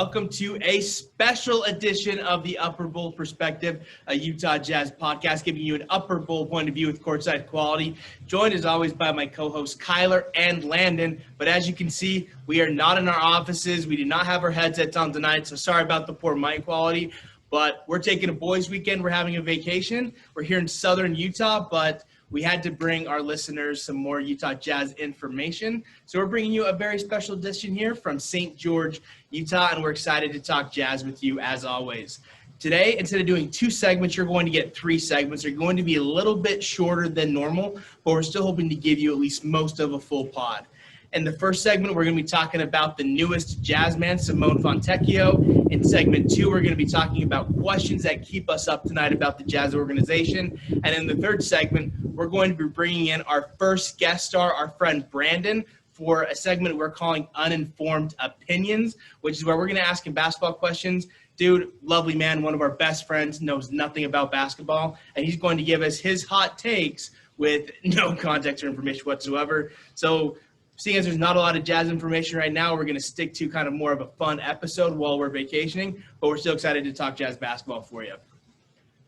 welcome to a special edition of the Upper Bowl Perspective, a Utah Jazz podcast, giving you an Upper Bowl point of view with courtside quality. Joined as always by my co-hosts Kyler and Landon. But as you can see, we are not in our offices. We do not have our headsets on tonight, so sorry about the poor mic quality. But we're taking a boys' weekend. We're having a vacation. We're here in southern Utah, but we had to bring our listeners some more Utah Jazz information. So we're bringing you a very special edition here from St. George, Utah, and we're excited to talk Jazz with you as always. Today, instead of doing 2 segments, you're going to get 3 segments. They're going to be a little bit shorter than normal, but we're still hoping to give you at least most of a full pod. In the first segment, we're going to be talking about the newest Jazz man, Simone Fontecchio. In segment 2, we're going to be talking about questions that keep us up tonight about the Jazz organization. And in the third segment, we're going to be bringing in our first guest star, our friend Brandon, for a segment we're calling Uninformed Opinions, which is where we're going to ask him basketball questions. Dude, lovely man, one of our best friends, knows nothing about basketball, and he's going to give us his hot takes with no context or information whatsoever. So seeing as there's not a lot of Jazz information right now, we're going to stick to kind of more of a fun episode while we're vacationing, but we're still excited to talk Jazz basketball for you.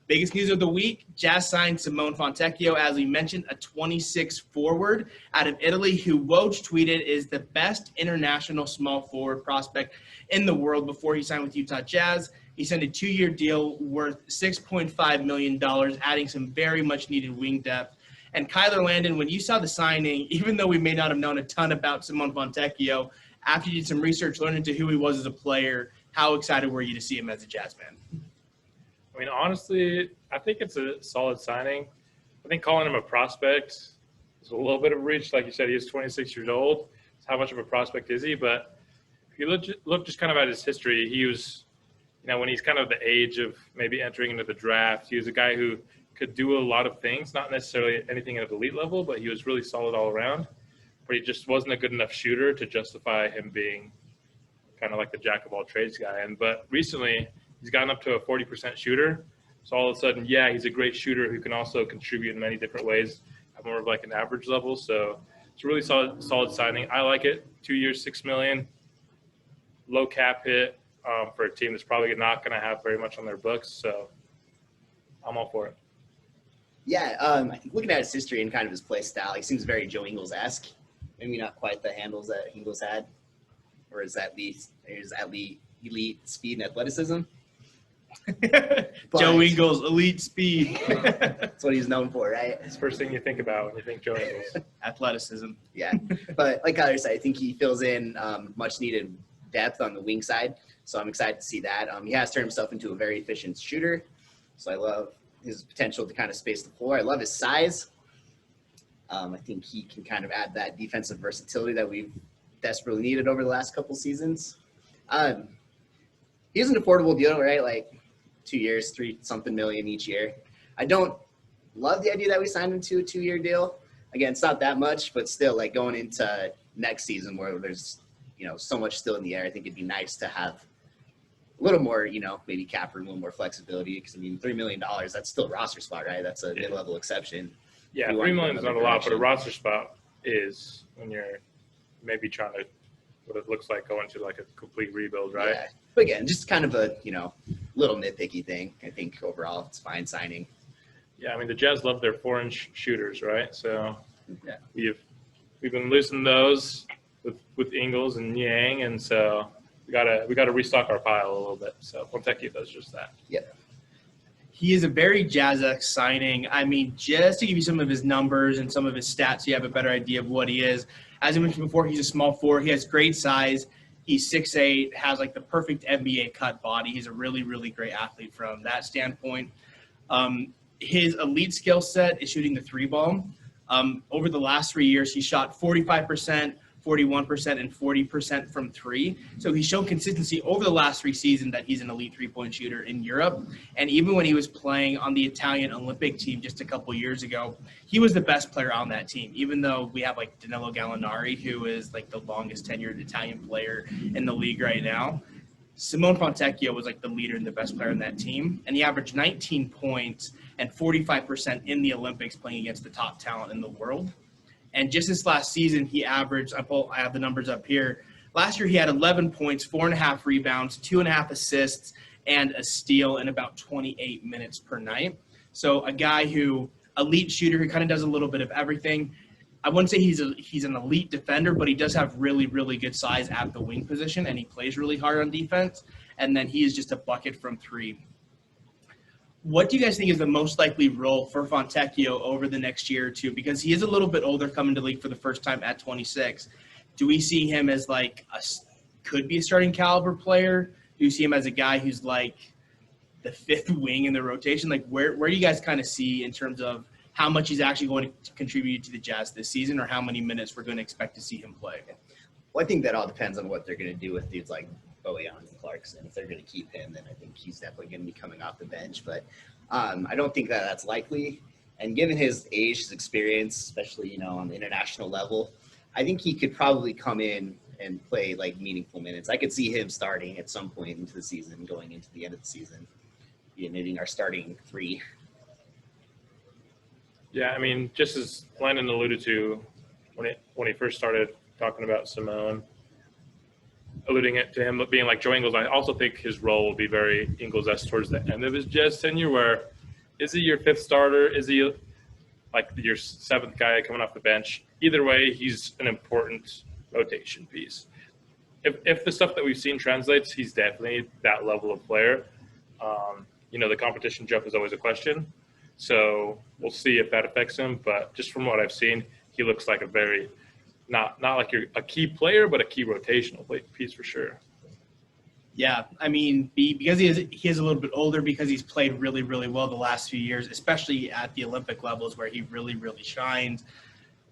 Biggest news of the week, Jazz signed Simone Fontecchio, as we mentioned, a 26 forward out of Italy, who Woj tweeted is the best international small forward prospect in the world before he signed with Utah Jazz. He signed a 2-year deal worth $6.5 million, adding some very much needed wing depth. And Kyler, Landon, when you saw the signing, even though we may not have known a ton about Simone Fontecchio, after you did some research, learning to who he was as a player, how excited were you to see him as a Jazz man? I mean, honestly, I think it's a solid signing. I think calling him a prospect is a little bit of a reach. Like you said, he is 26 years old. So how much of a prospect is he? But if you look just kind of at his history, he was, when he's kind of the age of maybe entering into the draft, he was a guy who could do a lot of things, not necessarily anything at the elite level, but he was really solid all around. But he just wasn't a good enough shooter to justify him being kind of like the jack of all trades guy. But recently, he's gotten up to a 40% shooter. So all of a sudden, yeah, he's a great shooter who can also contribute in many different ways at more of like an average level. So it's a really solid signing. I like it. 2 years, $6 million, low cap hit for a team that's probably not going to have very much on their books. So I'm all for it. Yeah, I think looking at his history and kind of his play style, he seems very Joe Ingles-esque. Maybe not quite the handles that Ingles had, or is that elite speed and athleticism? Joe Ingles, elite speed. That's what he's known for, right? It's the first thing you think about when you think Joe Ingles. Athleticism. Yeah, but like Kyler said, I think he fills in much needed depth on the wing side, so I'm excited to see that. He has turned himself into a very efficient shooter, so I love his potential to kind of space the floor. I love his size. I think he can kind of add that defensive versatility that we've desperately needed over the last couple seasons. He's an affordable deal, right? Like 2 years, $3-something million each year. I don't love the idea that we signed him to a 2-year deal. Again, it's not that much, but still, like going into next season where there's, so much still in the air, I think it'd be nice to have a little more, maybe cap room, a little more flexibility. Because, $3 million, that's still a roster spot, right? That's a mid-level exception. Yeah, $3 million is not a lot, but a roster spot is when you're maybe trying to, what it looks like going to like a complete rebuild, right? Yeah. But again, just kind of a, little nitpicky thing. I think overall it's fine signing. Yeah, the Jazz love their 4-inch shooters, right? So yeah, we've been losing those with Ingles and Yang, and so we gotta restock our pile a little bit. So Fontecchio does just that. Yeah. He is a very Jazz-esque signing. Just to give you some of his numbers and some of his stats, so you have a better idea of what he is. As I mentioned before, he's a small forward. He has great size. He's 6'8", has like the perfect NBA cut body. He's a really, really great athlete from that standpoint. His elite skill set is shooting the 3-ball. Over the last 3 years, he shot 45%, 41%, and 40% from 3. So he's shown consistency over the last 3 seasons that he's an elite 3-point shooter in Europe. And even when he was playing on the Italian Olympic team just a couple years ago, he was the best player on that team, even though we have like Danilo Gallinari, who is like the longest tenured Italian player in the league right now. Simone Fontecchio was like the leader and the best player in that team. And he averaged 19 points and 45% in the Olympics playing against the top talent in the world. And just this last season, he averaged, I have the numbers up here, Last year, he had 11 points, 4.5 rebounds, 2.5 assists, and a steal in about 28 minutes per night. So a guy who, elite shooter who kind of does a little bit of everything. I wouldn't say he's an elite defender, but he does have really, really good size at the wing position, and he plays really hard on defense. And then he is just a bucket from three. What do you guys think is the most likely role for Fontecchio over the next year or two? Because he is a little bit older, coming to the league for the first time at 26. Do we see him as like could be a starting caliber player? Do you see him as a guy who's like the fifth wing in the rotation? Like where do you guys kind of see in terms of how much he's actually going to contribute to the Jazz this season, or how many minutes we're going to expect to see him play? Well, I think that all depends on what they're going to do with dudes like Bojan and Clarkson. If they're going to keep him, then I think he's definitely going to be coming off the bench. But I don't think that that's likely. And given his age, his experience, especially, on the international level, I think he could probably come in and play like meaningful minutes. I could see him starting at some point into the season, going into the end of the season, maybe our starting three. Yeah, I mean, just as Landon alluded to when he first started talking about Simone, alluding it to him being like Joe Ingles, I also think his role will be very Ingles-esque towards the end of his Jazz tenure, where is he your fifth starter? Is he like your seventh guy coming off the bench? Either way, he's an important rotation piece. If the stuff that we've seen translates, he's definitely that level of player. The competition jump is always a question. So we'll see if that affects him. But just from what I've seen, he looks like a very not like a key player, but a key rotational piece for sure. Yeah, I mean, because he is a little bit older, because he's played really, really well the last few years, especially at the Olympic levels where he really, really shines.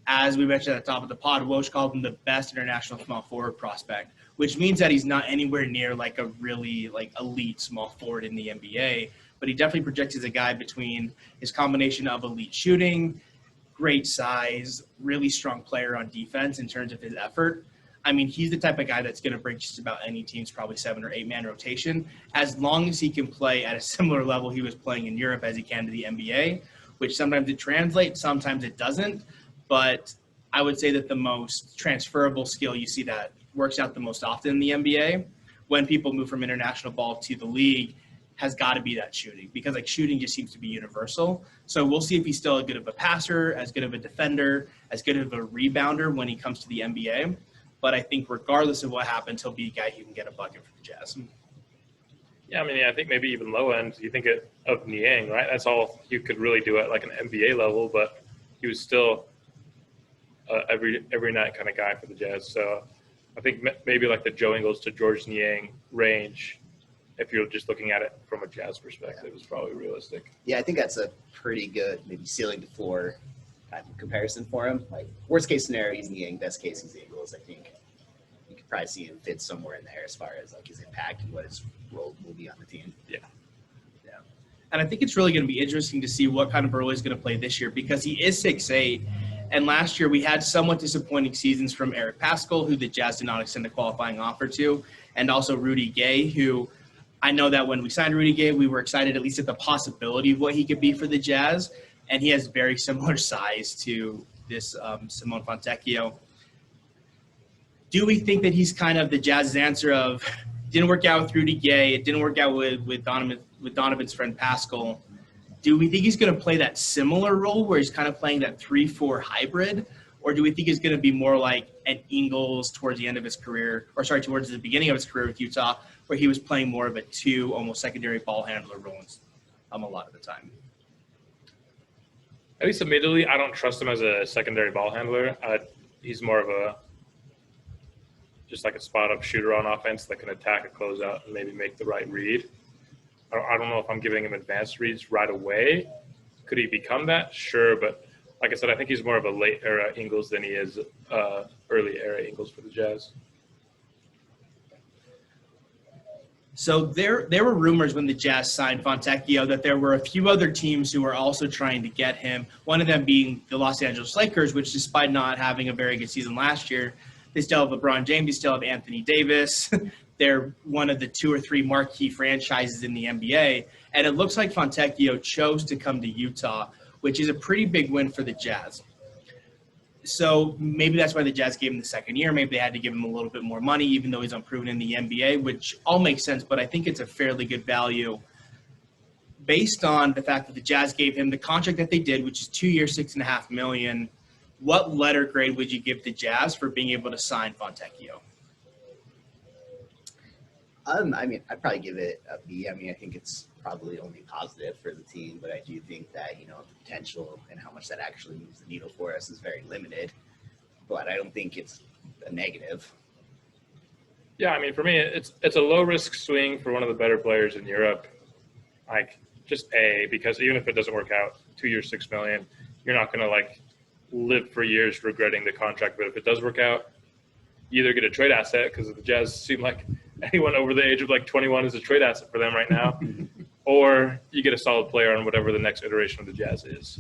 As we mentioned at the top of the pod, Woj called him the best international small forward prospect, which means that he's not anywhere near like a really like elite small forward in the NBA, but he definitely projects as a guy between his combination of elite shooting, great size, really strong player on defense in terms of his effort. I mean, he's the type of guy that's going to bring just about any team's probably 7 or 8 man rotation, as long as he can play at a similar level he was playing in Europe as he can to the NBA, which sometimes it translates, sometimes it doesn't. But I would say that the most transferable skill you see that works out the most often in the NBA when people move from international ball to the league has got to be that shooting, because like shooting just seems to be universal. So we'll see if he's still as good of a passer, as good of a defender, as good of a rebounder when he comes to the NBA. But I think regardless of what happens, he'll be a guy who can get a bucket for the Jazz. Yeah, I mean, I think maybe even low end, you think of Niang, right? That's all you could really do at like an NBA level, but he was still every night kind of guy for the Jazz. So I think maybe like the Joe Ingles to George Niang range, if you're just looking at it from a Jazz perspective, is probably realistic. Yeah, I think that's a pretty good maybe ceiling to floor kind of comparison for him. Like worst case scenario, he's Niang. Best case, he's Ingles. I think you could probably see him fit somewhere in there as far as like his impact and what his role will be on the team. Yeah. And I think it's really going to be interesting to see what kind of role he's going to play this year, because he is 6'8". And last year we had somewhat disappointing seasons from Eric Paschall, who the Jazz did not extend a qualifying offer to, and also Rudy Gay, who I know that when we signed Rudy Gay, we were excited at least at the possibility of what he could be for the Jazz. And he has very similar size to this Simone Fontecchio. Do we think that he's kind of the Jazz's answer of didn't work out with Rudy Gay, it didn't work out with Donovan's friend Paschall? Do we think he's going to play that similar role where he's kind of playing that 3-4 hybrid? Or do we think he's going to be more like an Ingles towards the end of his career, towards the beginning of his career with Utah, where he was playing more of a 2, almost secondary ball handler role a lot of the time? At least immediately, I don't trust him as a secondary ball handler. He's more of just like a spot-up shooter on offense that can attack a closeout and maybe make the right read. I don't know if I'm giving him advanced reads right away. Could he become that? Sure, but like I said, I think he's more of a late-era Ingles than he is early-era Ingles for the Jazz. So there were rumors when the Jazz signed Fontecchio that there were a few other teams who were also trying to get him, one of them being the Los Angeles Lakers, which despite not having a very good season last year, they still have LeBron James, they still have Anthony Davis. They're one of the 2 or 3 marquee franchises in the NBA. And it looks like Fontecchio chose to come to Utah, which is a pretty big win for the Jazz. So maybe that's why the Jazz gave him the second year. Maybe they had to give him a little bit more money, even though he's unproven in the NBA, which all makes sense. But I think it's a fairly good value based on the fact that the Jazz gave him the contract that they did, which is 2 years, $6.5 million. What letter grade would you give the Jazz for being able to sign Fontecchio? I mean, I'd probably give it a B. I mean, I think it's probably only positive for the team, but I do think that, the potential and how much that actually moves the needle for us is very limited. But I don't think it's a negative. Yeah, I mean, for me, it's a low-risk swing for one of the better players in Europe. Like, just because even if it doesn't work out, 2 years, $6 million, you're not going to, live for years regretting the contract. But if it does work out, you either get a trade asset, because the Jazz seem like anyone over the age of 21 is a trade asset for them right now, or you get a solid player on whatever the next iteration of the Jazz is.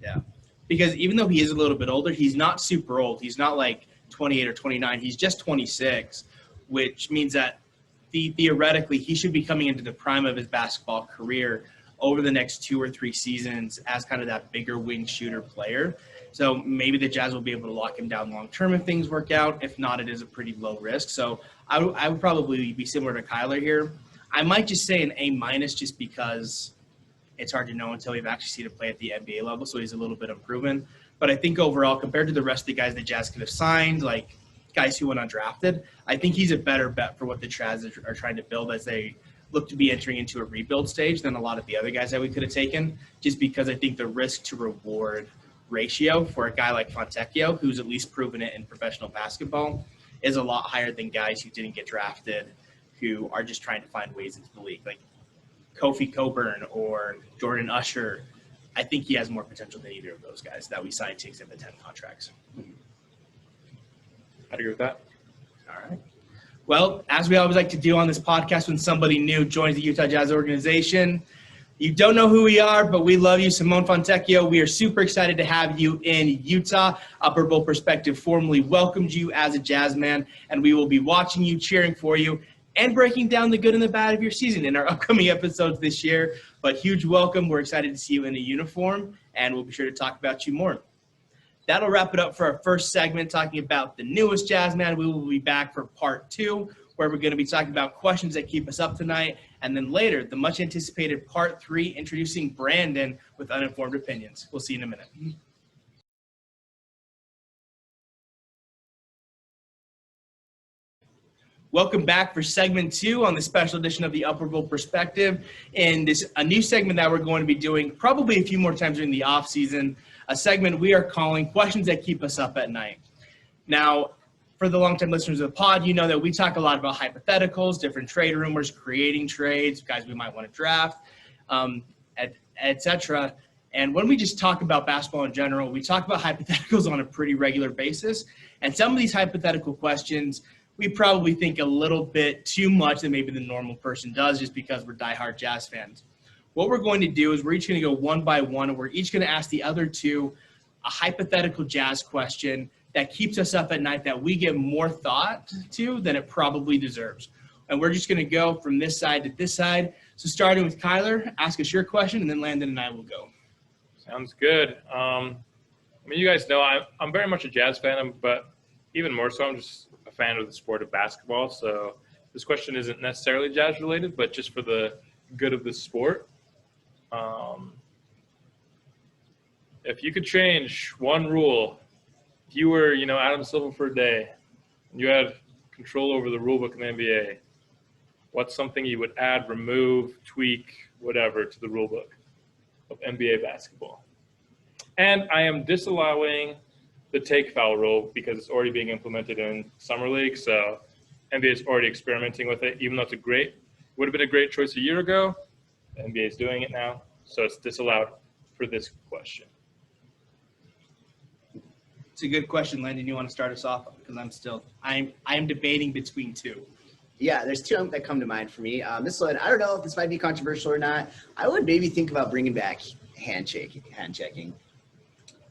Yeah, because even though he is a little bit older, he's not super old. He's not 28 or 29. He's just 26, which means that theoretically he should be coming into the prime of his basketball career over the next 2 or 3 seasons as kind of that bigger wing shooter player. So maybe the Jazz will be able to lock him down long-term if things work out. If not, it is a pretty low risk. So I would probably be similar to Kyler here. I might just say an A- just because it's hard to know until we've actually seen him play at the NBA level. So he's a little bit unproven. But I think overall, compared to the rest of the guys the Jazz could have signed, guys who went undrafted, I think he's a better bet for what the Jazz are trying to build as they look to be entering into a rebuild stage than a lot of the other guys that we could have taken, just because I think the risk to reward ratio for a guy like Fontecchio, who's at least proven it in professional basketball, is a lot higher than guys who didn't get drafted, who are just trying to find ways into the league, like Kofi Coburn or Jordan Usher. I think he has more potential than either of those guys that we signed 6 of the 10 contracts. I'd agree with that. All right. Well, as we always like to do on this podcast when somebody new joins the Utah Jazz organization, you don't know who we are, but we love you, Simone Fontecchio. We are super excited to have you in Utah. Upper Bowl Perspective formally welcomes you as a Jazz man, and we will be watching you, cheering for you, and breaking down the good and the bad of your season in our upcoming episodes this year. But huge welcome. We're excited to see you in a uniform, and we'll be sure to talk about you more. That'll wrap it up for our first segment, talking about the newest Jazz man. We will be back for part 2, where we're going to be talking about questions that keep us up tonight. And then later, the much anticipated part 3, introducing Brandon with Uninformed Opinions. We'll see you in a minute. Welcome back for segment 2 on the special edition of the Upper Bowl Perspective. And a new segment that we're going to be doing probably a few more times during the off season, a segment we are calling Questions That Keep Us Up at Night. Now, for the longtime listeners of the pod, you know that we talk a lot about hypotheticals, different trade rumors, creating trades, guys we might want to draft, et cetera. And when we just talk about basketball in general, we talk about hypotheticals on a pretty regular basis. And some of these hypothetical questions, we probably think a little bit too much than maybe the normal person does, just because we're diehard Jazz fans. What we're going to do is we're each going to go one by one, and we're each going to ask the other two a hypothetical Jazz question that keeps us up at night, that we give more thought to than it probably deserves. And we're just going to go from this side to this side. So starting with Kyler, ask us your question, and then Landon and I will go. Sounds good. I mean, you guys know I'm very much a Jazz fan, but even more so, I'm just a fan of the sport of basketball. So this question isn't necessarily Jazz related, but just for the good of the sport. If you could change one rule, if you were, Adam Silver for a day, and you had control over the rule book in the NBA, what's something you would add, remove, tweak, whatever, to the rule book of NBA basketball? And I am disallowing the take foul rule because it's already being implemented in Summer League. So NBA is already experimenting with it, even though would have been a great choice a year ago. The NBA is doing it now. So it's disallowed for this question. It's a good question, Landon. You want to start us off? Because I'm debating between two. Yeah, there's two that come to mind for me. This one, I don't know if this might be controversial or not. I would maybe think about bringing back hand checking.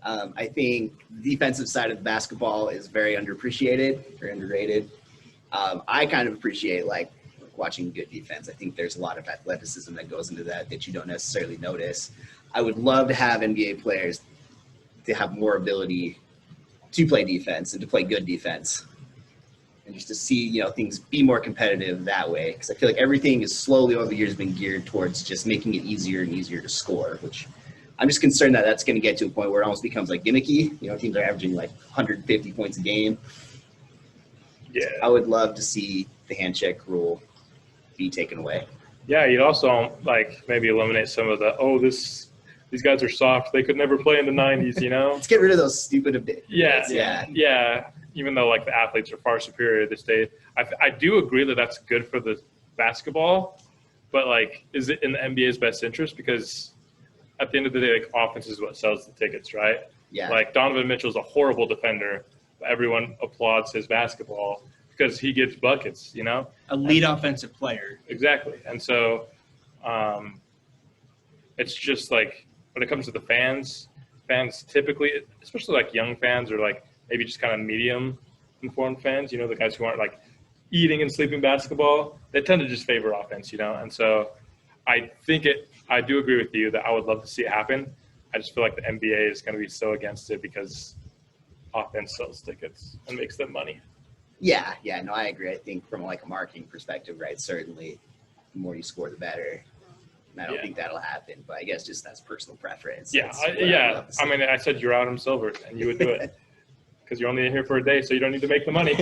I think the defensive side of basketball is very underappreciated, very underrated. I kind of appreciate watching good defense. I think there's a lot of athleticism that goes into that you don't necessarily notice. I would love to have NBA players to have more ability to play defense and to play good defense. And just to see, things be more competitive that way. Because I feel like everything is slowly over the years been geared towards just making it easier and easier to score, which I'm just concerned that that's going to get to a point where it almost becomes like gimmicky. Teams are averaging like 150 points a game. Yeah. I would love to see the hand check rule be taken away. Yeah, you'd also maybe eliminate some of these guys are soft. They could never play in the 90s, Let's get rid of those stupid debates. Yeah. Even though the athletes are far superior this day, I do agree that that's good for the basketball, but is it in the NBA's best interest? Because at the end of the day, offense is what sells the tickets, right? Yeah. Donovan Mitchell's a horrible defender, but everyone applauds his basketball because he gets buckets, Elite offensive player. Exactly. And so it's just when it comes to the fans typically, especially young fans or maybe just kind of medium informed fans, the guys who aren't eating and sleeping basketball, they tend to just favor offense, And so I do agree with you that I would love to see it happen. I just feel like the NBA is going to be so against it because offense sells tickets and makes them money. Yeah, no, I agree. I think from a marketing perspective, right, certainly the more you score, the better. And I don't think that'll happen, but I guess just that's personal preference. Yeah, I said you're Adam Silver, and you would do it because you're only here for a day, so you don't need to make the money.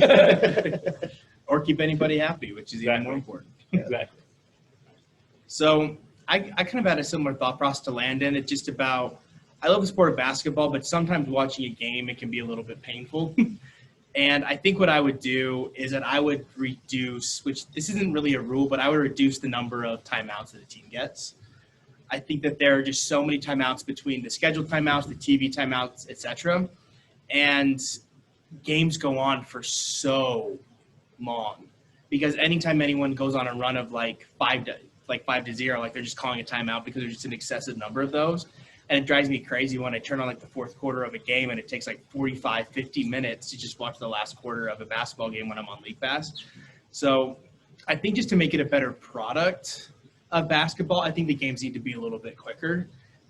Or keep anybody happy, which is even more important. Exactly. So I kind of had a similar thought process to Landon. It's just about, I love the sport of basketball, but sometimes watching a game, it can be a little bit painful. And I think what I would do is that I would reduce, which this isn't really a rule, but I would reduce the number of timeouts that a team gets. I think that there are just so many timeouts between the scheduled timeouts, the TV timeouts, etc. And games go on for so long because anytime anyone goes on a run of 5-0, they're just calling a timeout because there's just an excessive number of those. And it drives me crazy when I turn on the fourth quarter of a game and it takes 45, 50 minutes to just watch the last quarter of a basketball game when I'm on League Pass. So I think just to make it a better product of basketball, I think the games need to be a little bit quicker.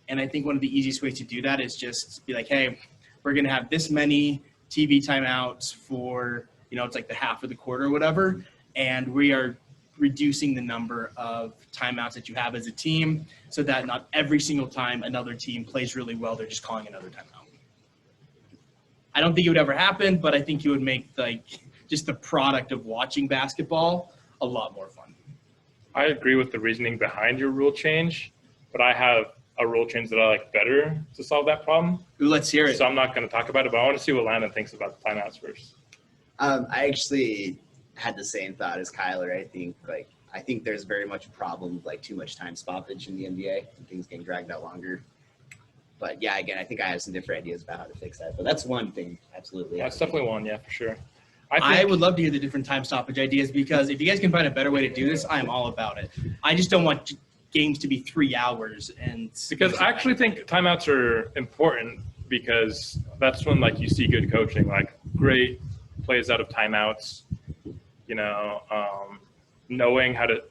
And I think one of the easiest ways to do that is just be hey, we're going to have this many TV timeouts for, it's the half of the quarter or whatever. And we are reducing the number of timeouts that you have as a team so that not every single time another team plays really well, they're just calling another timeout. I don't think it would ever happen, but I think it would make just the product of watching basketball a lot more fun. I agree with the reasoning behind your rule change, but I have a rule change that I like better to solve that problem. Ooh, let's hear it. So I'm not going to talk about it, but I want to see what Landon thinks about the timeouts first. I actually had the same thought as Kyler. I think there's very much a problem with too much time stoppage in the NBA and things getting dragged out longer. But yeah, again, I think I have some different ideas about how to fix that. But that's one thing, absolutely. That's definitely one, yeah, for sure. I would love to hear the different time stoppage ideas because if you guys can find a better way to do this, I am all about it. I just don't want games to be 3 hours. Because I actually think timeouts are important because that's when you see good coaching, great plays out of timeouts, knowing how to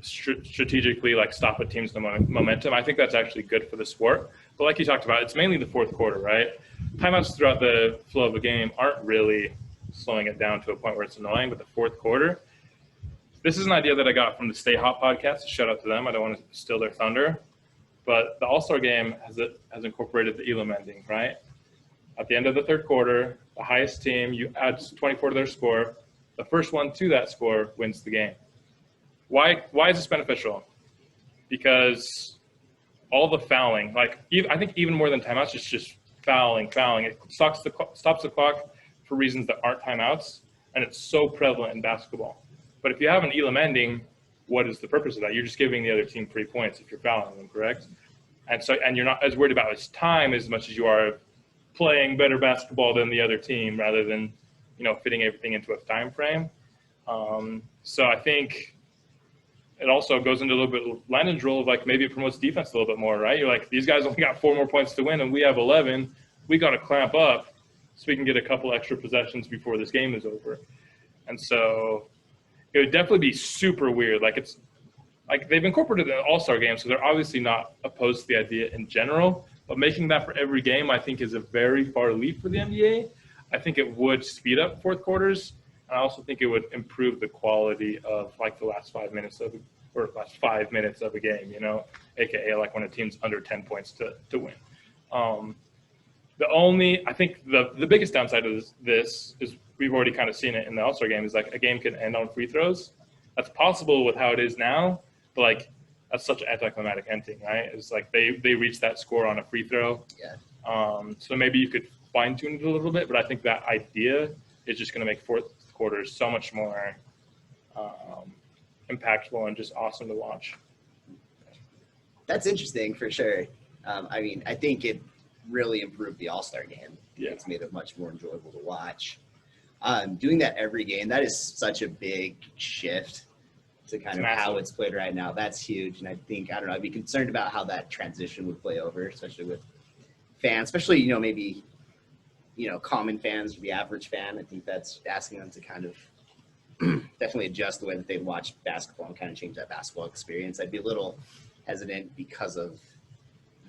strategically stop a team's momentum. I think that's actually good for the sport. But like you talked about, it's mainly the fourth quarter, right? Timeouts throughout the flow of a game aren't really slowing it down to a point where it's annoying, but the fourth quarter, this is an idea that I got from the Stay Hot podcast. Shout out to them. I don't want to steal their thunder. But the All-Star game has incorporated the Elam ending, right? At the end of the third quarter, the highest team, you add 24 to their score. The first one to that score wins the game. Why is this beneficial? Because all the fouling, I think even more than timeouts, it's just fouling. It stops the clock for reasons that aren't timeouts, and it's so prevalent in basketball. But if you have an Elam ending, what is the purpose of that? You're just giving the other team 3 points if you're fouling them, correct? And you're not as worried about its time as much as you are playing better basketball than the other team rather than, fitting everything into a time frame. So I think it also goes into a little bit of Landon's role of maybe it promotes defense a little bit more, right? You're these guys only got 4 more points to win and we have 11. We got to clamp up so we can get a couple extra possessions before this game is over. And so it would definitely be super weird. They've incorporated an all-star game, so they're obviously not opposed to the idea in general, but making that for every game I think is a very far leap for the NBA. I think it would speed up fourth quarters. And I also think it would improve the quality of like the last 5 minutes of a game, you know, AKA like when a team's under 10 points to win. I think the biggest downside of this is we've already kind of seen it in the All-Star game is like a game can end on free throws. That's possible with how it is now, but like that's such an anticlimactic ending, right? It's like they reach that score on a free throw. Yeah. So maybe you could fine tune it a little bit, but I think that idea is just going to make fourth quarters so much more impactful and just awesome to watch. That's interesting for sure. I mean, I think it really improved the All-Star game. Yeah. It's made it much more enjoyable to watch. Doing that every game, that is such a big shift to kind of how it's played right now. That's huge. And I think, I don't know, I'd be concerned about how that transition would play over, especially with fans, especially, you know, maybe, you know, common fans or the average fan. I think that's asking them to kind of definitely adjust the way that they watch basketball and kind of change that basketball experience. I'd be a little hesitant because of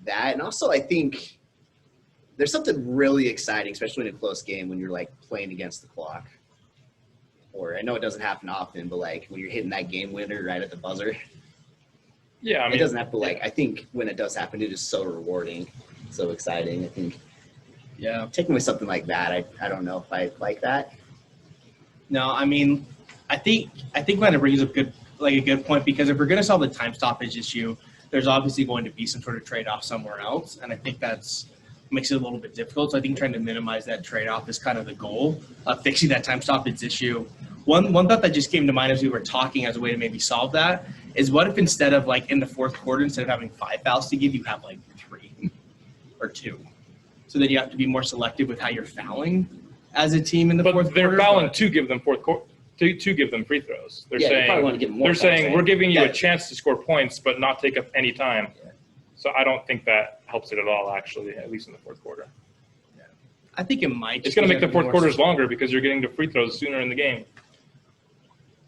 that. And also, I think there's something really exciting, especially in a close game when you're like playing against the clock. Or I know it doesn't happen often, but like when you're hitting that game winner right at the buzzer. Yeah, I mean, it doesn't have to like, I think when it does happen, it is so rewarding, so exciting. I think taking away something like that, I don't know if I like that. No, I mean, I think kind of brings up a good point, because if we're going to solve the time stoppage issue, there's obviously going to be some sort of trade-off somewhere else, and I think that's makes it a little bit difficult. So I think trying to minimize that trade-off is kind of the goal of fixing that time stoppage issue. One thought that just came to mind as we were talking as a way to maybe solve that is, what if instead of like in the fourth quarter, instead of having 5 fouls to give, you have like 3 or 2. So then you have to be more selective with how you're fouling as a team in the fourth quarter. But they're fouling to give them to give them free throws. They're saying we're giving you a chance to score points, but not take up any time. Yeah. So I don't think that helps it at all, actually, at least in the fourth quarter. Yeah. I think it might. It's going to make the fourth quarters longer because you're getting to free throws sooner in the game.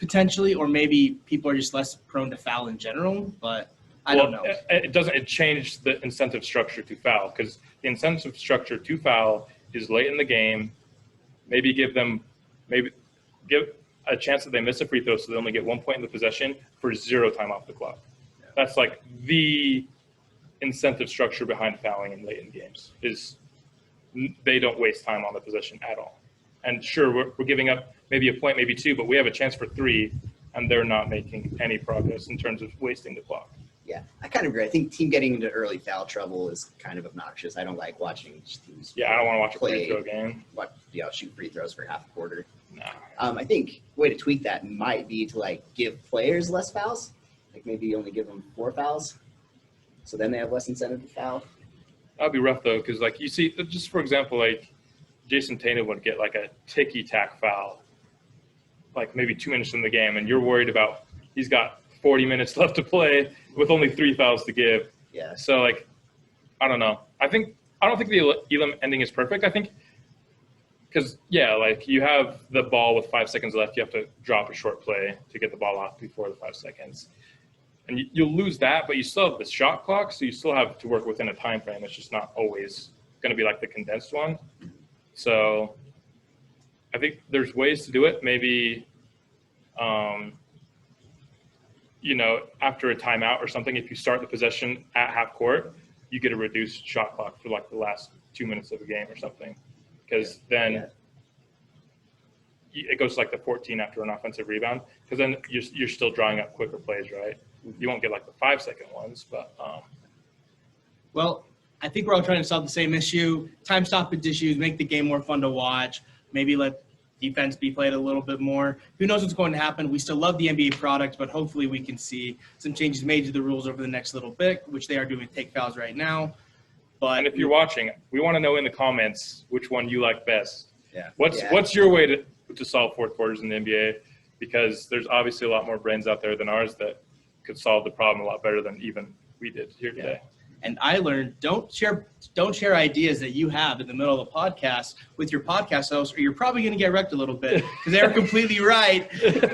Potentially, or maybe people are just less prone to foul in general, but I don't know. It doesn't. It changed the incentive structure to foul, because the incentive structure to foul is late in the game. Maybe give a chance that they miss a free throw, so they only get 1 point in the possession for 0 time off the clock. Yeah. That's like the incentive structure behind fouling in late in games, is they don't waste time on the possession at all. And sure, we're giving up maybe a point, maybe 2, but we have a chance for 3, and they're not making any progress in terms of wasting the clock. Yeah, I kind of agree. I think team getting into early foul trouble is kind of obnoxious. I don't like watching teams. Yeah, I don't want to watch a free throw game. Shoot free throws for half a quarter. No. I think a way to tweak that might be to like give players less fouls, like maybe only give them 4 fouls, so then they have less incentive to foul. That'd be rough though, because like you see, just for example, like Jason Tatum would get like a ticky-tack foul, like maybe 2 minutes in the game, and you're worried about he's got 40 minutes left to play with only 3 fouls to give. Yeah. So like, I don't know. I don't think the Elam ending is perfect. I think because like you have the ball with 5 seconds left, you have to drop a short play to get the ball off before the 5 seconds, and you'll lose that, but you still have the shot clock, so you still have to work within a time frame. It's just not always going to be like the condensed one. So I think there's ways to do it. Maybe, after a timeout or something, if you start the possession at half court, you get a reduced shot clock for like the last 2 minutes of a game or something. Because then it goes to like the 14 after an offensive rebound. Because then you're still drawing up quicker plays, right? You won't get like the 5-second ones, but. Well, I think we're all trying to solve the same issue. Time stoppage issues, make the game more fun to watch. Maybe let defense be played a little bit more. Who knows what's going to happen? We still love the NBA product, but hopefully we can see some changes made to the rules over the next little bit, which they are doing with take fouls right now. And if you're watching, we want to know in the comments which one you like best. Yeah. What's your way to solve fourth quarters in the NBA? Because there's obviously a lot more brains out there than ours that could solve the problem a lot better than even we did here today. And I learned don't share ideas that you have in the middle of the podcast with your podcast host, or you're probably going to get wrecked a little bit, because they were completely right.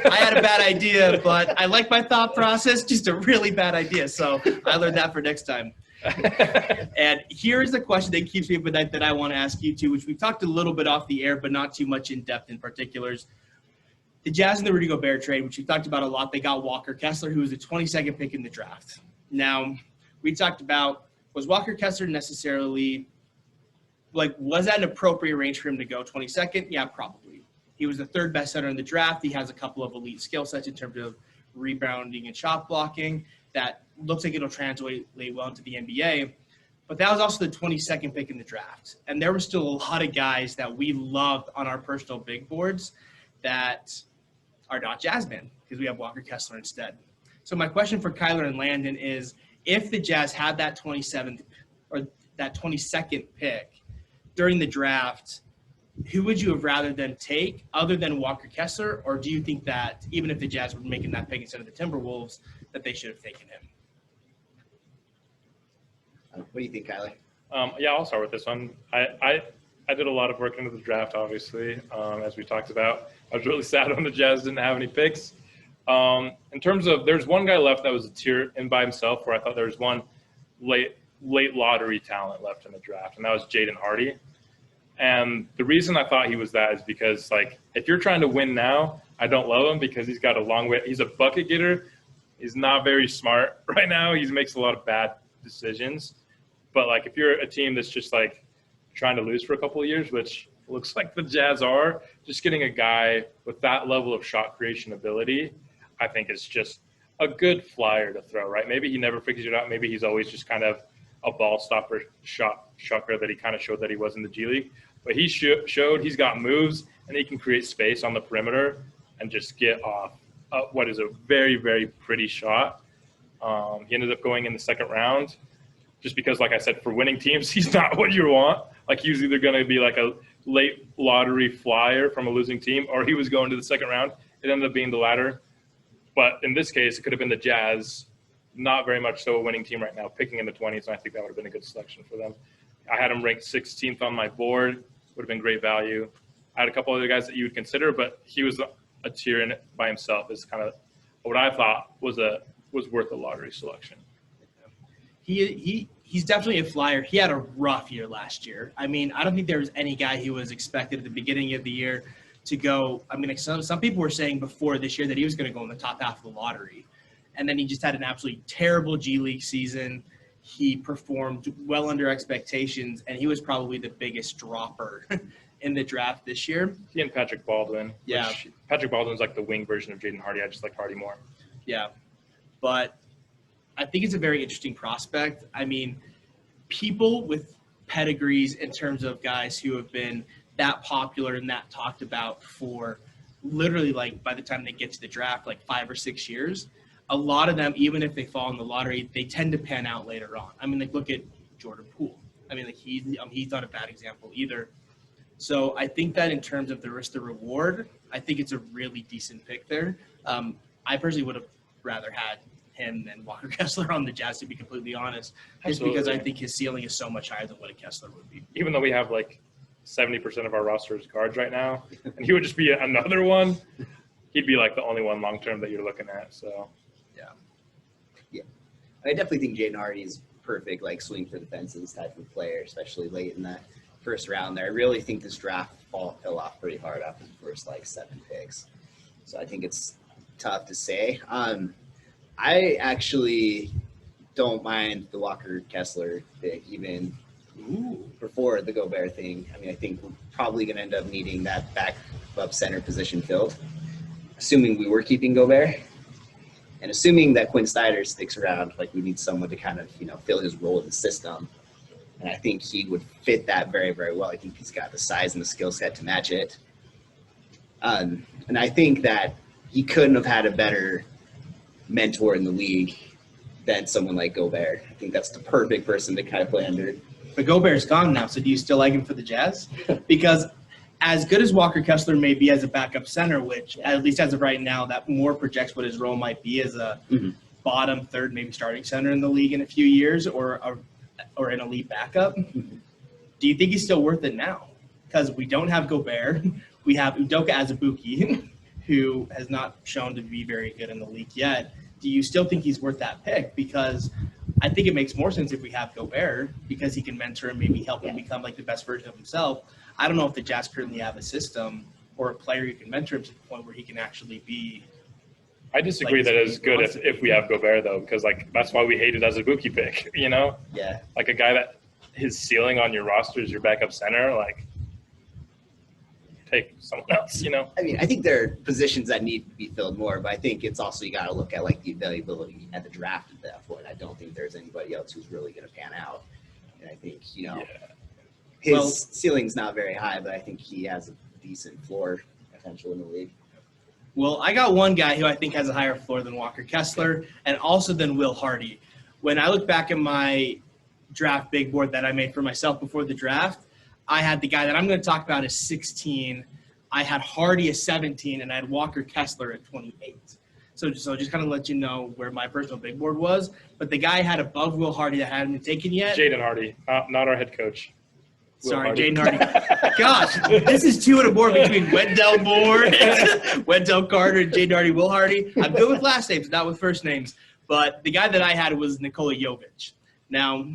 I had a bad idea, but I like my thought process, just a really bad idea. So I learned that for next time. And here's the question that keeps me up at night that I want to ask you too, which we've talked a little bit off the air, but not too much in depth in particulars. The Jazz and the Rudy Gobert trade, which we talked about a lot, they got Walker Kessler, who was the 22nd pick in the draft. Now, we talked about, was Walker Kessler necessarily, was that an appropriate range for him to go 22nd? Yeah, probably. He was the third best center in the draft. He has a couple of elite skill sets in terms of rebounding and shot blocking that looks like it'll translate well into the NBA. But that was also the 22nd pick in the draft. And there were still a lot of guys that we loved on our personal big boards that are not Jazzmen because we have Walker Kessler instead. So my question for Kyler and Landon is, if the Jazz had that 27th or that 22nd pick during the draft, who would you have rather than take other than Walker Kessler? Or do you think that even if the Jazz were making that pick instead of the Timberwolves, that they should have taken him? What do you think, Kyler? Yeah, I'll start with this one. I did a lot of work into the draft, obviously, as we talked about. I was really sad when the Jazz didn't have any picks. In terms of, there's one guy left that was a tier in by himself, where I thought there was one late lottery talent left in the draft, and that was Jaden Hardy. And the reason I thought he was that is because, if you're trying to win now, I don't love him because he's got a long way. He's a bucket getter. He's not very smart right now. He makes a lot of bad decisions. But, if you're a team that's just, trying to lose for a couple of years, which looks like the Jazz are, just getting a guy with that level of shot creation ability, I think is just a good flyer to throw, right? Maybe he never figures it out. Maybe he's always just kind of a ball stopper, shot chucker that he kind of showed that he was in the G League. But he showed he's got moves and he can create space on the perimeter and just get off what is a very, very pretty shot. He ended up going in the second round just because, like I said, for winning teams, he's not what you want. He's either going to be a late lottery flyer from a losing team, or he was going to the second round. It ended up being the latter. But in this case, it could have been the Jazz, not very much so a winning team right now, picking in the 20s, and I think that would have been a good selection for them. I had him ranked 16th on my board. Would have been great value. I had a couple other guys that you would consider, but he was a tier in it by himself. Is kind of what I thought was worth a lottery selection. He's definitely a flyer. He had a rough year last year. I mean, I don't think there was any guy who was expected at the beginning of the year to go. I mean, some people were saying before this year that he was going to go in the top half of the lottery. And then he just had an absolutely terrible G League season. He performed well under expectations, and he was probably the biggest dropper in the draft this year. He and Patrick Baldwin. Yeah. Patrick Baldwin's the wing version of Jaden Hardy. I just like Hardy more. Yeah. But I think it's a very interesting prospect. I mean, people with pedigrees in terms of guys who have been that popular and that talked about for literally by the time they get to the draft, 5 or 6 years, a lot of them, even if they fall in the lottery, they tend to pan out later on. I mean, look at Jordan Poole. I mean, he's not a bad example either. So I think that in terms of the risk to reward, I think it's a really decent pick there. I personally would have rather had him than Walker Kessler on the Jazz, to be completely honest, just because I think his ceiling is so much higher than what a Kessler would be. Even though we have 70% of our roster is guards right now, and he would just be another one, he'd be the only one long-term that you're looking at. So, yeah. I definitely think Jaden Hardy is perfect, swing for the fences type of player, especially late in that first round there. I really think this draft fell off pretty hard after the first 7 picks. So I think it's tough to say. I actually don't mind the Walker Kessler pick even before the Gobert thing. I mean, I think we're probably going to end up needing that backup center position filled, assuming we were keeping Gobert. And assuming that Quinn Snyder sticks around, we need someone to kind of, fill his role in the system. And I think he would fit that very, very well. I think he's got the size and the skill set to match it. And I think that he couldn't have had a better mentor in the league than someone like Gobert. I think that's the perfect person to kind of play under. But Gobert's gone now, so do you still like him for the Jazz? Because as good as Walker Kessler may be as a backup center, which at least as of right now, that more projects what his role might be as a bottom third, maybe starting center in the league in a few years, or an elite backup. Do you think he's still worth it now? Because we don't have Gobert. We have Udoka Azubuike, who has not shown to be very good in the league yet. Do you still think he's worth that pick? Because I think it makes more sense if we have Gobert because he can mentor and maybe help him become like the best version of himself. I don't know if the Jazz currently have a system or a player who can mentor him to the point where he can actually be. I disagree that it's good if we have Gobert, though, because, like, that's why we hate it as a Buki pick, you know? Yeah. Like, a guy that his ceiling on your roster is your backup center, like, take someone else, you know? I mean, I think there are positions that need to be filled more, but I think it's also you got to look at, like, the availability at the draft at that point. I don't think there's anybody else who's really going to pan out. And I think, his ceiling's not very high, but I think he has a decent floor potential in the league. Well, I got one guy who I think has a higher floor than Walker Kessler and also than Will Hardy. When I look back at my draft big board that I made for myself before the draft, I had the guy that I'm going to talk about as 16. I had Hardy as 17, and I had Walker Kessler at 28. So just kind of let you know where my personal big board was. But the guy I had above Will Hardy that hadn't been taken yet. Jaden Hardy, not our head coach. Sorry, Jaden Hardy. Gosh, this is 2 and a board between Wendell Moore, Wendell Carter, and Jaden Hardy, Will Hardy. I'm good with last names, not with first names. But the guy that I had was Nicola Yovich. Now,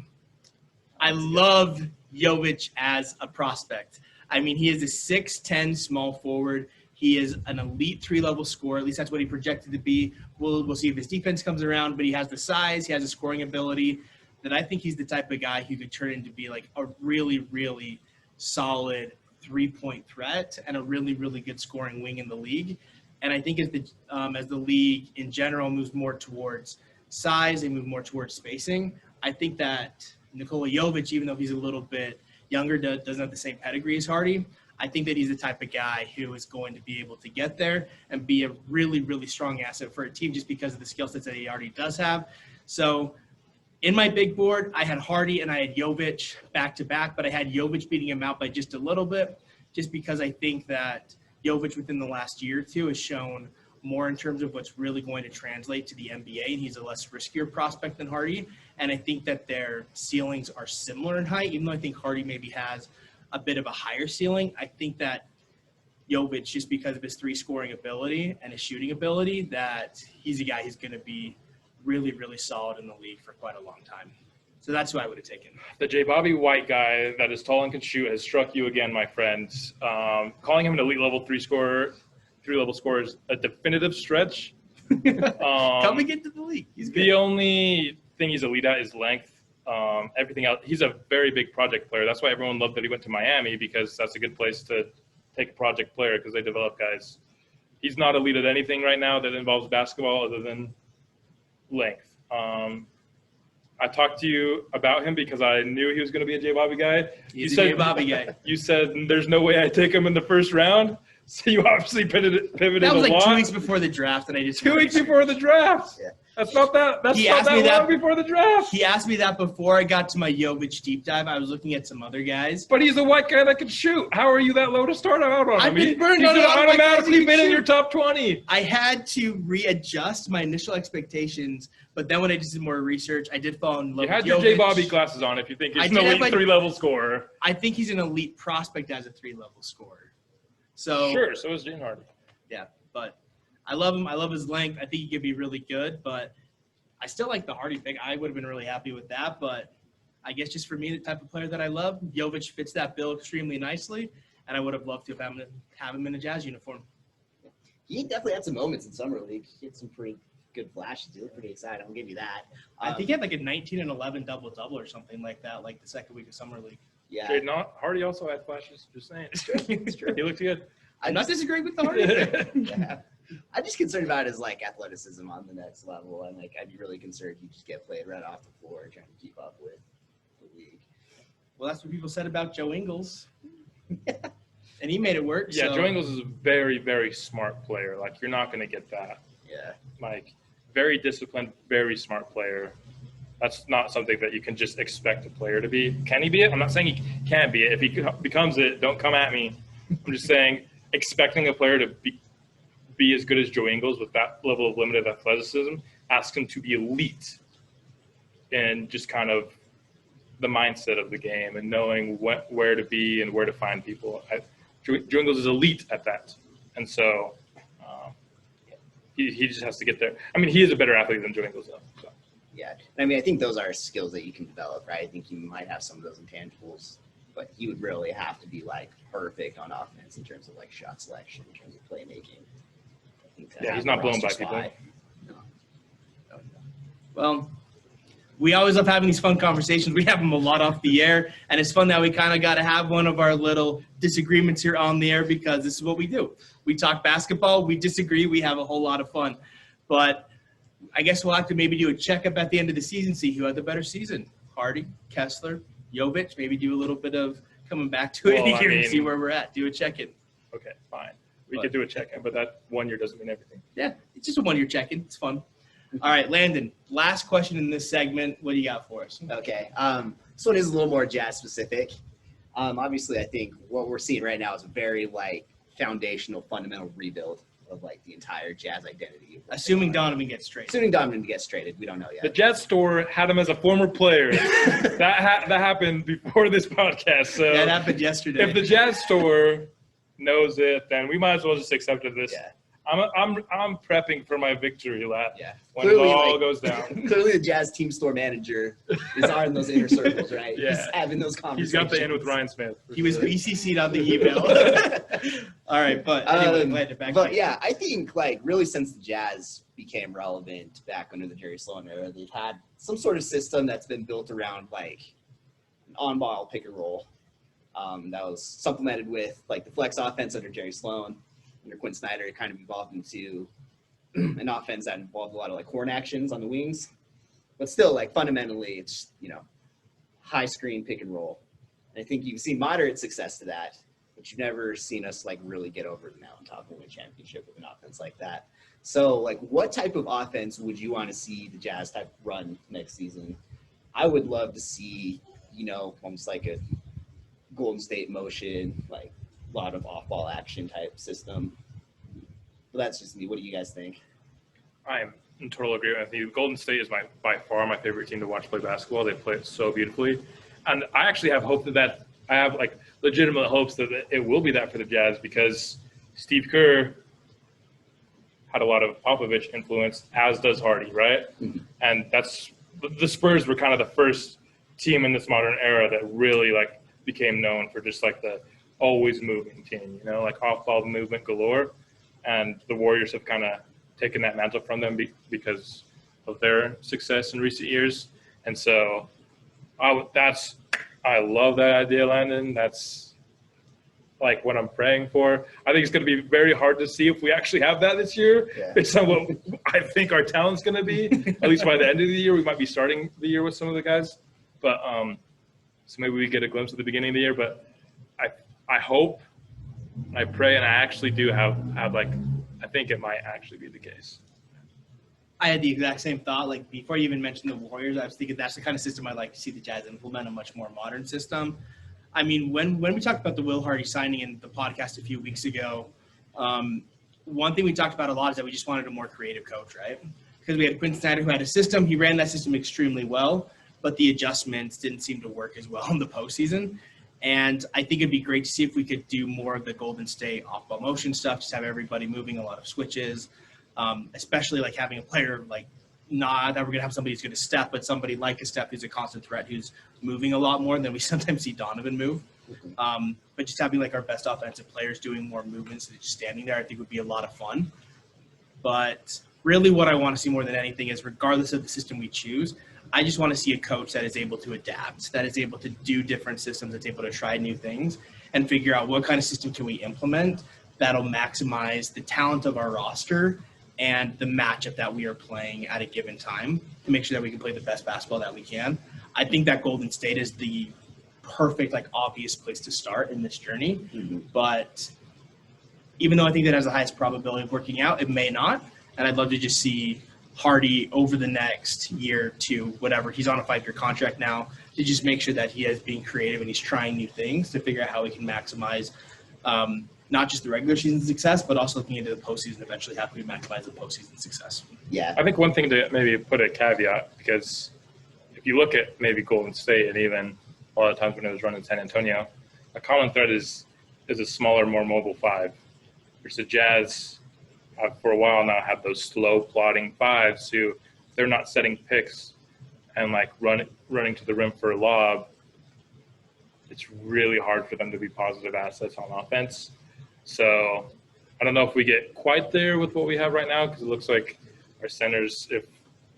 I love Yovich as a prospect. I mean, he is a 6'10" small forward. He is an elite 3-level scorer. At least that's what he projected to be. We'll see if his defense comes around, but he has the size, he has the scoring ability. That I think he's the type of guy who could turn into be like a really, really solid 3-point threat and a really, really good scoring wing in the league. And I think as the league in general moves more towards size and move more towards spacing, I think that Nicola Yovich, even though he's a little bit younger, doesn't have the same pedigree as Hardy. I think that he's the type of guy who is going to be able to get there and be a really, really strong asset for a team just because of the skill sets that he already does have. So in my big board, I had Hardy and I had Yovich back-to-back, but I had Yovich beating him out by just a little bit just because I think that Yovich within the last year or two has shown more in terms of what's really going to translate to the NBA, and he's a less riskier prospect than Hardy. And I think that their ceilings are similar in height, even though I think Hardy maybe has a bit of a higher ceiling. I think that Yovich, just because of his 3-scoring ability and his shooting ability, that he's a guy who's going to be really, really solid in the league for quite a long time. So that's who I would have taken. The J. Bobby White guy that is tall and can shoot has struck you again, my friend. Calling him an elite level 3-level scorer is a definitive stretch. Coming into the league, he's good. The only thing he's elite at is length. Everything else, he's a very big project player. That's why everyone loved that he went to Miami, because that's a good place to take a project player because they develop guys. He's not elite at anything right now that involves basketball other than length. I talked to you about him because I knew he was going to be a J. Bobby guy. He's a J. Bobby guy. You said there's no way I take him in the first round. So you obviously pivoted that was a like lot. 2 weeks before the draft, and I just 2 weeks before the draft. Yeah. That's not that long before the draft. He asked me that before I got to my Yovich deep dive. I was looking at some other guys. But he's a white guy that can shoot. How are you that low to start out on him? I've been burned on He's a lot of white guys automatically who can been in shoot. your top 20. I had to readjust my initial expectations, but then when I just did more research, I did fall in love You had with your Yovich. J. Bobby glasses on if you think he's an did have elite my- 3-level scorer. I think he's an elite prospect as a 3-level scorer. So Sure, so is Jaden Hardy. yeah, but I love him. I love his length. I think he could be really good, but I still like the Hardy pick. I would have been really happy with that, but I guess just for me, the type of player that I love, Yovich fits that bill extremely nicely, and I would have loved to have him in a Jazz uniform. He definitely had some moments in Summer League. He had some pretty good flashes. He looked pretty excited. I'll give you that. I think he had like a 19 and 11 double-double or something like that, like the second week of Summer League. Yeah. Jaden Hardy also had flashes, just saying. It's true. He looked good. I'm not disagreeing with the Hardy pick. Yeah. I'm just concerned about his athleticism on the next level, and I'd be really concerned he'd just get played right off the floor trying to keep up with the league. Well, that's what people said about Joe Ingles. And he made it work. Yeah, so. Joe Ingles is a very, very smart player. Like, you're not going to get that. Yeah. Like, very disciplined, very smart player. That's not something that you can just expect a player to be. Can he be it? I'm not saying he can't be it. If he becomes it, don't come at me. I'm just saying expecting a player to be as good as Joe Ingles with that level of limited athleticism, ask him to be elite and just kind of the mindset of the game and knowing where to be and where to find people. Joe Ingles is elite at that. And so he just has to get there. I mean, he is a better athlete than Joe Ingles, though. So. Yeah. I mean, I think those are skills that you can develop, right? I think you might have some of those intangibles, but he would really have to be like perfect on offense in terms of like shot selection, in terms of playmaking. Yeah, he's not blown by people. No. Well, we always love having these fun conversations. We have them a lot off the air, and it's fun that we kind of got to have one of our little disagreements here on the air because this is what we do. We talk basketball, we disagree, we have a whole lot of fun. But I guess we'll have to maybe do a checkup at the end of the season, see who had the better season. Hardy, Kessler, Yovich, maybe do a little bit of coming back to it here and see where we're at. Do a check-in. Okay, fine. We could do a check-in, but that 1 year doesn't mean everything. Yeah, it's just a 1 year check-in. It's fun. All right, Landon, last question in this segment. What do you got for us? Okay. This one is a little more Jazz specific. Obviously, I think what we're seeing right now is a very like foundational, fundamental rebuild of like the entire Jazz identity. Assuming Donovan gets traded. Assuming Donovan gets traded, we don't know yet. The Jazz store had him as a former player. that happened before this podcast. So that happened yesterday. If the Jazz store knows it, then we might as well just accept this. Yeah. I'm prepping for my victory lap. Yeah. When clearly, it all goes down. Clearly, the Jazz team store manager is in those inner circles, right? Yeah. He's having those conversations. He's got the in with Ryan Smith. He was BCC'd on the email. All right, but anyway, but yeah, I think like really since the Jazz became relevant back under the Jerry Sloan era, they've had some sort of system that's been built around like an on-ball pick and roll. That was supplemented with like the flex offense under Jerry Sloan. Under Quinn Snyder, it kind of evolved into an offense that involved a lot of like horn actions on the wings, but still like fundamentally it's, high screen pick and roll. And I think you've seen moderate success to that, but you've never seen us like really get over the mountaintop and win a championship with an offense like that. So like what type of offense would you want to see the Jazz type run next season? I would love to see, almost like a Golden State motion, like a lot of off-ball action type system. But that's just me. What do you guys think? I am in total agreement with you. Golden State is by far my favorite team to watch play basketball. They play it so beautifully. And I actually have hope that I have like legitimate hopes that it will be that for the Jazz because Steve Kerr had a lot of Popovich influence, as does Hardy, right? Mm-hmm. And the Spurs were kind of the first team in this modern era that really like became known for just like the always moving team, like off-ball movement galore. And the Warriors have kind of taken that mantle from them because of their success in recent years. And so I love that idea, Landon. That's like what I'm praying for. I think it's going to be very hard to see if we actually have that this year, based on what I think our talent's going to be. At least by the end of the year, we might be starting the year with some of the guys. But so maybe we get a glimpse at the beginning of the year. But I hope, I pray, and I actually do have like, I think it might actually be the case. I had the exact same thought. Like before you even mentioned the Warriors, I was thinking that's the kind of system I'd like to see the Jazz implement, a much more modern system. I mean, when we talked about the Will Hardy signing in the podcast a few weeks ago, one thing we talked about a lot is that we just wanted a more creative coach, right? Because we had Quinn Snyder who had a system. He ran that system extremely well, but the adjustments didn't seem to work as well in the postseason. And I think it'd be great to see if we could do more of the Golden State off-ball motion stuff, just have everybody moving a lot of switches, especially like having a player like not that we're going to have somebody who's going to step, but somebody like a Steph who's a constant threat who's moving a lot more than we sometimes see Donovan move. But just having like our best offensive players doing more movements than just standing there, I think would be a lot of fun. But really what I want to see more than anything is regardless of the system we choose, I just want to see a coach that is able to adapt, that is able to do different systems, that's able to try new things and figure out what kind of system can we implement that'll maximize the talent of our roster and the matchup that we are playing at a given time to make sure that we can play the best basketball that we can. I think that Golden State is the perfect, like obvious place to start in this journey. Mm-hmm. But even though I think that has the highest probability of working out, it may not. And I'd love to just see Hardy over the next year to whatever. He's on a 5-year contract now to just make sure that he is being creative and he's trying new things to figure out how we can maximize not just the regular season success, but also looking into the postseason eventually how can we maximize the postseason success. Yeah. I think one thing to maybe put a caveat, because if you look at maybe Golden State and even a lot of times when it was run in San Antonio, a common thread is a smaller, more mobile 5, which the Jazz for a while now have those slow plotting 5s who they're not setting picks and like running to the rim for a lob, it's really hard for them to be positive assets on offense. So I don't know if we get quite there with what we have right now, because it looks like our centers, if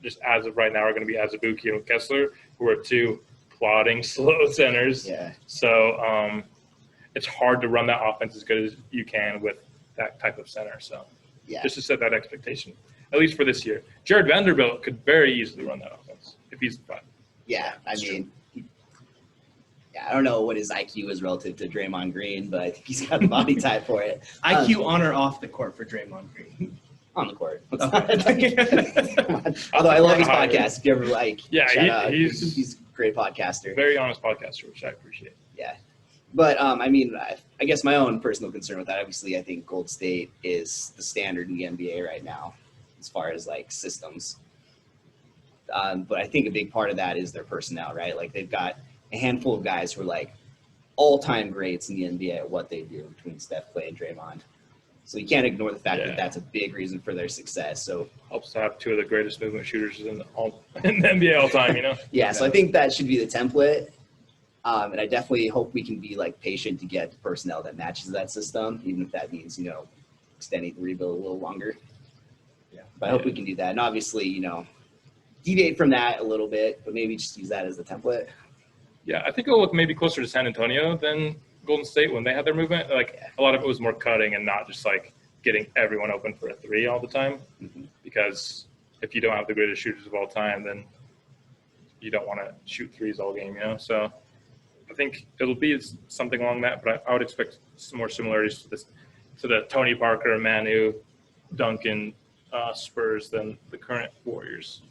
just as of right now, are going to be Azubuike and Kessler, who are two plodding, slow centers. Yeah. So it's hard to run that offense as good as you can with that type of center. So just to set that expectation, at least for this year. Jared Vanderbilt could very easily run that offense if he's fine. Yeah, I mean, I don't know what his IQ is relative to Draymond Green, but he's got the body type for it. IQ on or off the court for Draymond Green? On the court. Okay. Although I love his podcast. If you ever he's a great podcaster. Very honest podcaster, which I appreciate. Yeah. But, I mean, I guess my own personal concern with that, obviously, I think Gold State is the standard in the NBA right now as far as, like, systems. But I think a big part of that is their personnel, right? Like, they've got a handful of guys who are, like, all-time greats in the NBA at what they do between Steph, Clay, and Draymond. So you can't ignore the fact that that's a big reason for their success. So helps to have two of the greatest movement shooters in the NBA all time, you know? So I think that should be the template. And I definitely hope we can be, like, patient to get personnel that matches that system, even if that means, you know, extending the rebuild a little longer. Yeah. But I hope we can do that. And obviously, you know, deviate from that a little bit, but maybe just use that as the template. Yeah, I think it'll look maybe closer to San Antonio than Golden State when they had their movement. Like, a lot of it was more cutting and not just, like, getting everyone open for a three all the time. Mm-hmm. Because if you don't have the greatest shooters of all time, then you don't want to shoot threes all game, you know? So I think it'll be something along that, but I would expect some more similarities to the Tony Parker, Manu, Duncan Spurs than the current Warriors.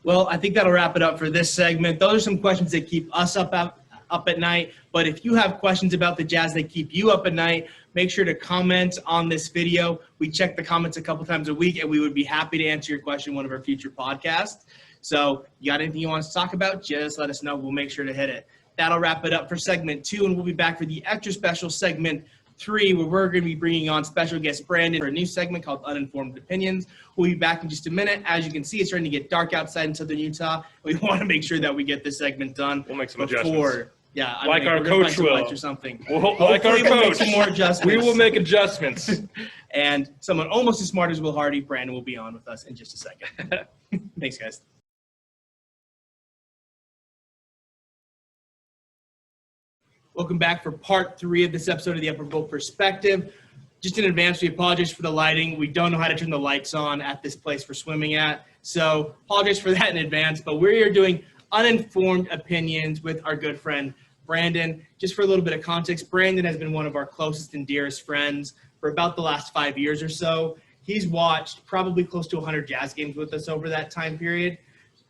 Well, I think that'll wrap it up for this segment. Those are some questions that keep us up at night. But if you have questions about the Jazz that keep you up at night, make sure to comment on this video. We check the comments a couple times a week, and we would be happy to answer your question in one of our future podcasts. So you got anything you want us to talk about, just let us know. We'll make sure to hit it. That'll wrap it up for segment 2, and we'll be back for the extra special segment 3, where we're going to be bringing on special guest Brandon for a new segment called Uninformed Opinions. We'll be back in just a minute. As you can see, it's starting to get dark outside in southern Utah. We want to make sure that we get this segment done. We'll make some adjustments. Yeah, our coach will. Or something. Like our coach. We'll make some more adjustments. We will make adjustments. And someone almost as smart as Will Hardy, Brandon, will be on with us in just a second. Thanks, guys. Welcome back for part 3 of this episode of the Upper Bowl Perspective. Just in advance, we apologize for the lighting. We don't know how to turn the lights on at this place we're swimming at. So apologize for that in advance. But we're here doing Uninformed Opinions with our good friend Brandon. Just for a little bit of context, Brandon has been one of our closest and dearest friends for about the last 5 years or so. He's watched probably close to 100 Jazz games with us over that time period.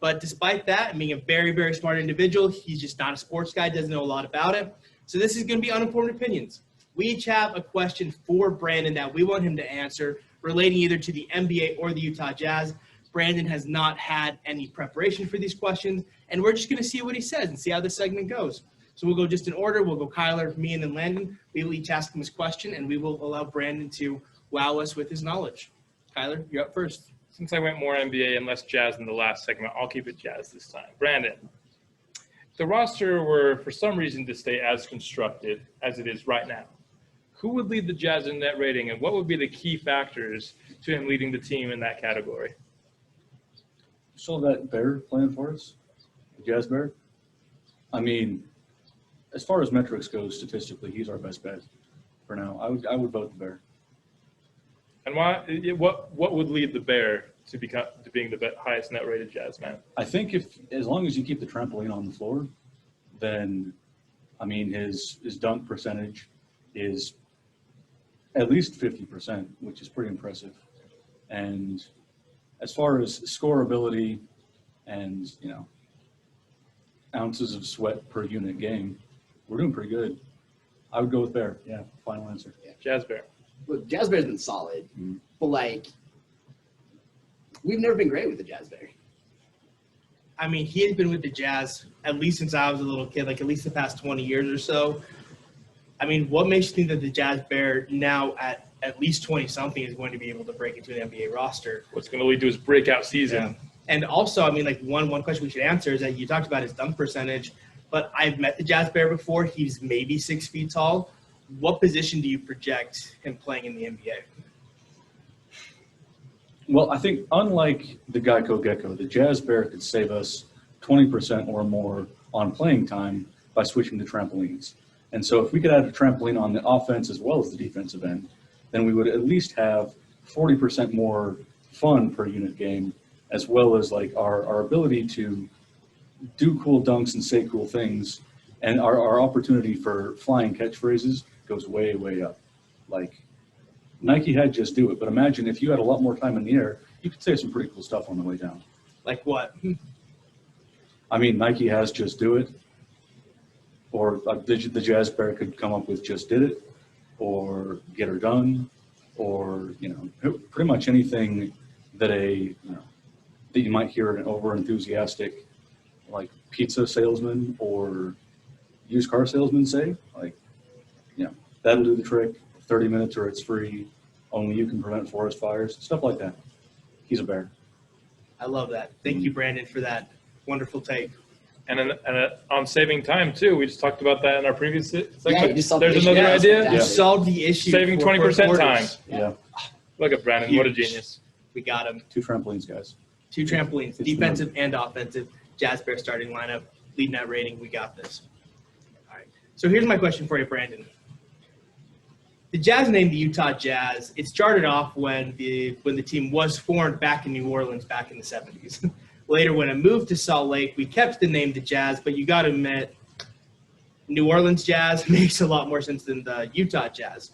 But despite that, and being a very, very smart individual, he's just not a sports guy, doesn't know a lot about it. So this is going to be Uninformed Opinions. We each have a question for Brandon that we want him to answer relating either to the NBA or the Utah Jazz. Brandon has not had any preparation for these questions, and we're just going to see what he says and see how this segment goes. So we'll go just in order. We'll go Kyler, me, and then Landon. We will each ask him his question, and we will allow Brandon to wow us with his knowledge. Kyler, you're up first. Since I went more NBA and less Jazz in the last segment, I'll keep it Jazz this time. Brandon. If the roster were for some reason to stay as constructed as it is right now, who would lead the Jazz in net rating, and what would be the key factors to him leading the team in that category? Saw that Bear playing for us, the Jazz Bear. I mean, as far as metrics go, statistically, he's our best bet for now. I would vote the Bear. And why? What would lead the Bear to being the highest net rated Jazz man? I think as long as you keep the trampoline on the floor, then I mean his dunk percentage is at least 50%, which is pretty impressive. And as far as scoreability and, you know, ounces of sweat per unit game, we're doing pretty good. I would go with Bear. Yeah, final answer. Yeah. Jazz Bear. Look, Jazz Bear's been solid, but, like, we've never been great with the Jazz Bear. I mean, he has been with the Jazz at least since I was a little kid, like at least the past 20 years or so. I mean, what makes you think that the Jazz Bear now at least 20-something is going to be able to break into an NBA roster? What's going to lead to his breakout season? And also, I mean, like one question we should answer is that you talked about his dunk percentage, but I've met the Jazz Bear before. He's maybe 6 feet tall. What position do you project him playing in the NBA? Well, I think unlike the Geico Gecko, the Jazz Bear could save us 20% or more on playing time by switching to trampolines. And so if we could add a trampoline on the offense as well as the defensive end, then we would at least have 40% more fun per unit game, as well as like our ability to do cool dunks and say cool things. And our opportunity for flying catchphrases goes way, way up. Like Nike had Just Do It, but imagine if you had a lot more time in the air, you could say some pretty cool stuff on the way down. Like what? I mean, Nike has Just Do It, or the Jazz Bear could come up with Just Did It, or Get Her Done, or, you know, pretty much anything that that you might hear an over-enthusiastic, like, pizza salesman or used car salesman say. Like, you know, that'll do the trick. 30 minutes or it's free. Only you can prevent forest fires. Stuff like that. He's a bear. I love that. Thank you, Brandon, for that wonderful take. And on saving time, too. We just talked about that in our previous segment. Yeah, you just solved the There's issue. another Yeah, idea. exactly. You solved the issue. Saving for 20% quarters. time. Yeah. Look at Brandon. What a Huge. genius. We got him. 2 trampolines, guys. 2 trampolines, It's defensive and offensive. Jazz Bear starting lineup, leading that rating. We got this. All right. So here's my question for you, Brandon. The Jazz named the Utah Jazz. It started off when the team was formed back in New Orleans back in the 70s. Later, when it moved to Salt Lake, we kept the name the Jazz, but you got to admit, New Orleans Jazz makes a lot more sense than the Utah Jazz.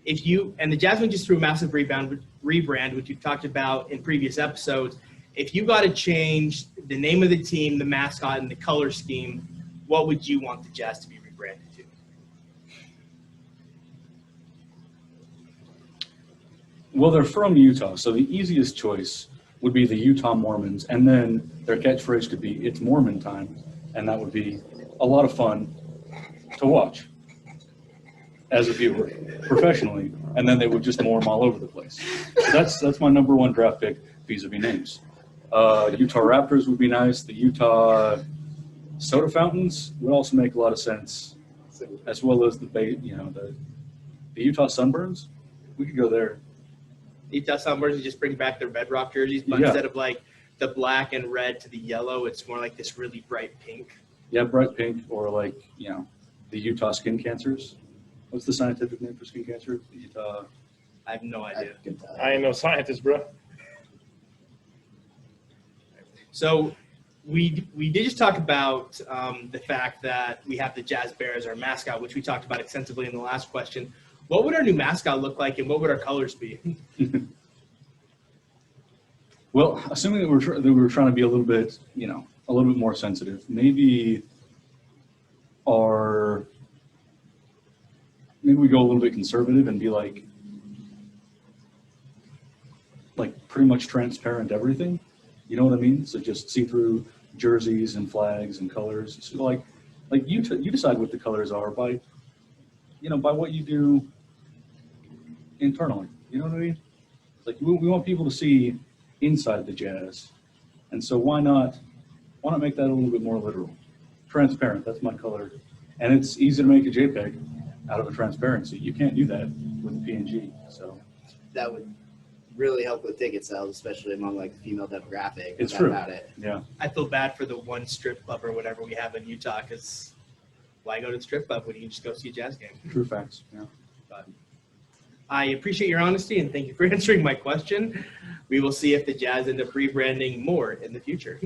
And the Jazz went just through a massive rebrand, which you've talked about in previous episodes. If you got to change the name of the team, the mascot, and the color scheme, what would you want the Jazz to be rebranded to? Well, they're from Utah, so the easiest choice would be the Utah Mormons, and then their catchphrase could be, "It's Mormon time," and that would be a lot of fun to watch as a viewer, professionally, and then they would just morm all over the place. So that's my number one draft pick vis-a-vis names. Utah Raptors would be nice. The Utah soda fountains would also make a lot of sense, as well as the Utah Sunburns. We could go there. Utah Sunburns just bring back their Bedrock jerseys, but Yeah. instead of like the black and red to the yellow, it's more like this really bright pink. Yeah, bright pink, or like, the Utah skin cancers. What's the scientific name for skin cancer? The Utah. I have no idea. I ain't no scientist, bro. So we did just talk about the fact that we have the Jazz Bear as our mascot, which we talked about extensively in the last question. What would our new mascot look like, and what would our colors be? Well, assuming that we were trying to be a little bit more sensitive, maybe we go a little bit conservative and be like pretty much transparent everything. You know what I mean? So just see-through jerseys and flags and colors. So like you decide what the colors are by what you do internally. You know what I mean? Like we want people to see inside the Jazz, and so why not make that a little bit more literal? Transparent. That's my color, and it's easy to make a JPEG out of a transparency. You can't do that with a PNG. So That would really help with ticket sales, especially among like the female demographic. It's No doubt true. About it. yeah, I feel bad for the one strip club or whatever we have in Utah, because why go to the strip club when you can just go see a Jazz game? true facts. Yeah. But I appreciate your honesty, and thank you for answering my question. We will see if the Jazz end up rebranding more in the future.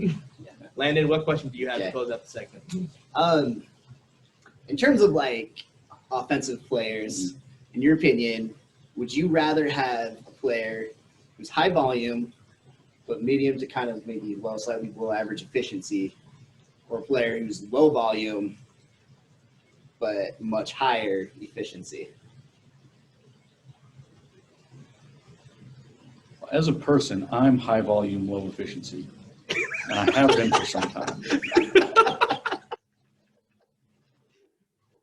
Landon, what question do you have to Okay. close out the segment? In terms of like offensive players, in your opinion, would you rather have a player who's high volume but medium to kind of maybe slightly below average efficiency, or a player who's low volume but much higher efficiency? As a person, I'm high volume, low efficiency, and I have been for some time.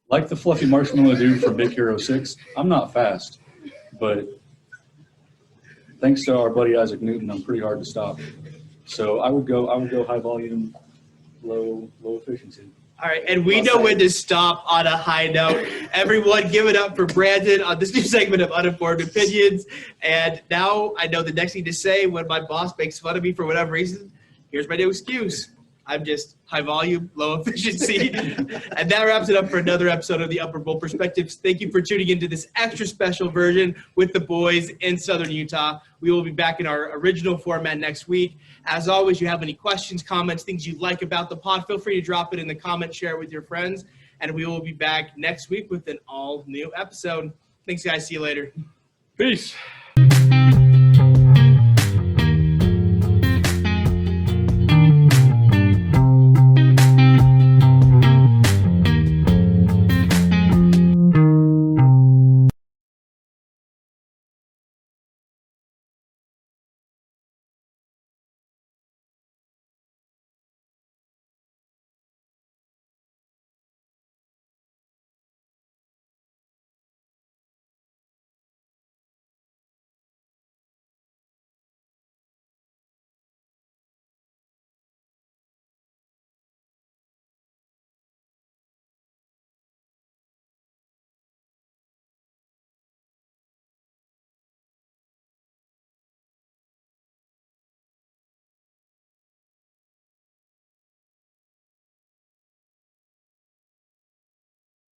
Like the fluffy marshmallow dude from Big Hero 6, I'm not fast, but thanks to our buddy Isaac Newton, I'm pretty hard to stop. So I would go high volume, low efficiency. All right, and we Well know said. when to stop on a high note. Everyone, give it up for Brandon on this new segment of Uninformed Opinions. And now I know the next thing to say when my boss makes fun of me for whatever reason. Here's my new excuse. I'm just high volume, low efficiency. And that wraps it up for another episode of the Upper Bowl Perspectives. Thank you for tuning into this extra special version with the boys in Southern Utah. We will be back in our original format next week. As always, you have any questions, comments, things you like about the pod, feel free to drop it in the comments, share it with your friends. And we will be back next week with an all-new episode. Thanks, guys. See you later. Peace.